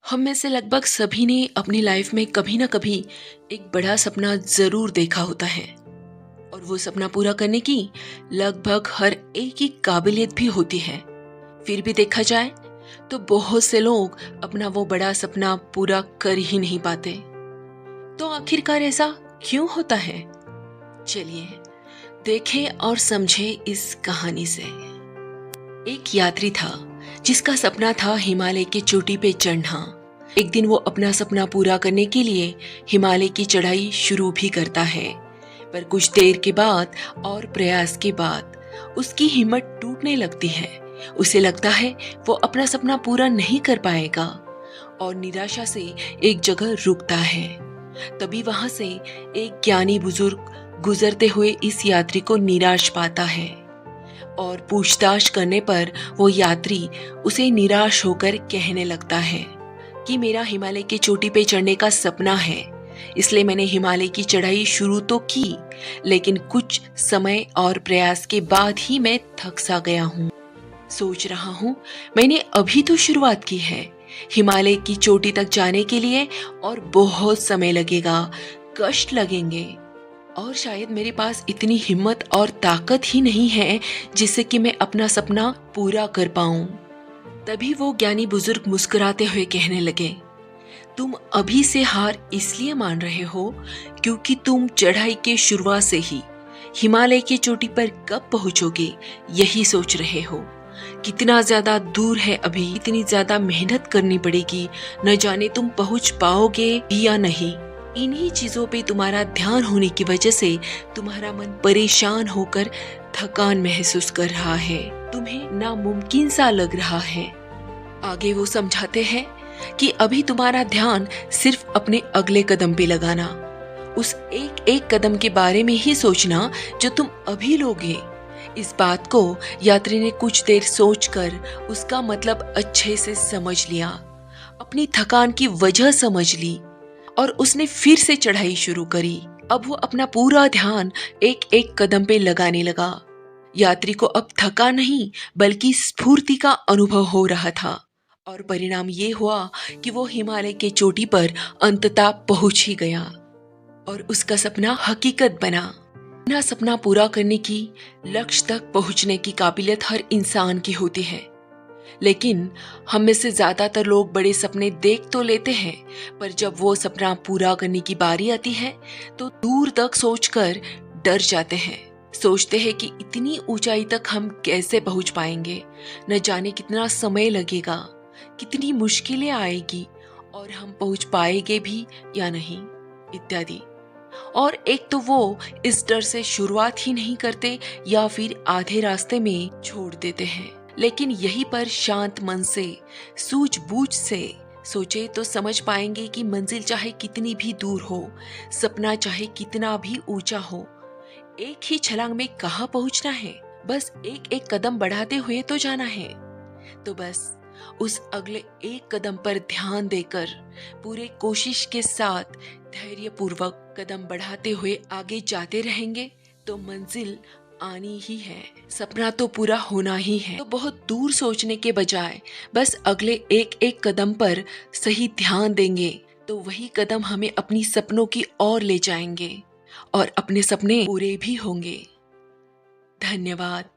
हम में से लगभग सभी ने अपनी लाइफ में कभी ना कभी एक बड़ा सपना जरूर देखा होता है और वो सपना पूरा करने की लगभग हर एक की काबिलियत भी होती है। फिर भी देखा जाए तो बहुत से लोग अपना वो बड़ा सपना पूरा कर ही नहीं पाते। तो आखिरकार ऐसा क्यों होता है? चलिए देखें और समझें इस कहानी से। एक यात्री था जिसका सपना था हिमालय की चोटी पे चढ़ना। एक दिन वो अपना सपना पूरा करने के लिए हिमालय की चढ़ाई शुरू भी करता है, पर कुछ देर के बाद और प्रयास के बाद उसकी हिम्मत टूटने लगती है। उसे लगता है वो अपना सपना पूरा नहीं कर पाएगा और निराशा से एक जगह रुकता है। तभी वहां से एक ज्ञानी बुजुर्ग गुजरते हुए इस यात्री को निराश पाता है और पूछताछ करने पर वो यात्री उसे निराश होकर कहने लगता है कि मेरा हिमालय की चोटी पे चढ़ने का सपना है, इसलिए मैंने हिमालय की चढ़ाई शुरू तो की, लेकिन कुछ समय और प्रयास के बाद ही मैं थक सा गया हूँ। सोच रहा हूँ मैंने अभी तो शुरुआत की है, हिमालय की चोटी तक जाने के लिए और बहुत समय लगेगा, कष्ट लगेंगे और शायद मेरे पास इतनी हिम्मत और ताकत ही नहीं है जिससे कि मैं अपना सपना पूरा कर पाऊं। तभी वो ज्ञानी बुजुर्ग मुस्कुराते हुए कहने लगे, तुम अभी से हार इसलिए मान रहे हो क्योंकि तुम चढ़ाई के शुरुआत से ही हिमालय की चोटी पर कब पहुंचोगे यही सोच रहे हो। कितना ज्यादा दूर है अभी, इतनी ज्यादा मेहनत करनी पड़ेगी, न जाने तुम पहुंच पाओगे या नहीं। इन्हीं चीजों पे तुम्हारा ध्यान होने की वजह से तुम्हारा मन परेशान होकर थकान महसूस कर रहा है, तुम्हें नामुमकिन सा लग रहा है। आगे वो समझाते हैं कि अभी तुम्हारा ध्यान सिर्फ अपने अगले कदम पे लगाना, उस एक एक कदम के बारे में ही सोचना जो तुम अभी लोगे। इस बात को यात्री ने कुछ देर सोचकर उसका मतलब अच्छे से समझ लिया, अपनी थकान की वजह समझ ली और उसने फिर से चढ़ाई शुरू करी। अब वो अपना पूरा ध्यान एक एक कदम पे लगाने लगा। यात्री को अब थका नहीं बल्कि स्फूर्ति का अनुभव हो रहा था और परिणाम ये हुआ कि वो हिमालय के चोटी पर अंततः पहुंच ही गया और उसका सपना हकीकत बना। अपना सपना पूरा करने की, लक्ष्य तक पहुंचने की काबिलियत हर इंसान की होती है, लेकिन हम में से ज्यादातर लोग बड़े सपने देख तो लेते हैं, पर जब वो सपना पूरा करने की बारी आती है तो दूर तक सोचकर डर जाते हैं। सोचते हैं कि इतनी ऊंचाई तक हम कैसे पहुंच पाएंगे, न जाने कितना समय लगेगा, कितनी मुश्किलें आएगी और हम पहुंच पाएंगे भी या नहीं, इत्यादि। और एक तो वो इस डर से शुरुआत ही नहीं करते या फिर आधे रास्ते में छोड़ देते हैं। लेकिन यहीं पर शांत मन से, सूझबूझ से सोचे तो समझ पाएंगे कि मंजिल चाहे कितनी भी दूर हो, सपना चाहे कितना भी ऊंचा हो, एक ही छलांग में कहाँ पहुंचना है, बस एक एक कदम बढ़ाते हुए तो जाना है। तो बस उस अगले एक कदम पर ध्यान देकर पूरे कोशिश के साथ धैर्यपूर्वक कदम बढ़ाते हुए आगे जाते रहेंगे तो मंजिल आनी ही है, सपना तो पूरा होना ही है। तो बहुत दूर सोचने के बजाय बस अगले एक एक कदम पर सही ध्यान देंगे तो वही कदम हमें अपनी सपनों की ओर ले जाएंगे और अपने सपने पूरे भी होंगे। धन्यवाद।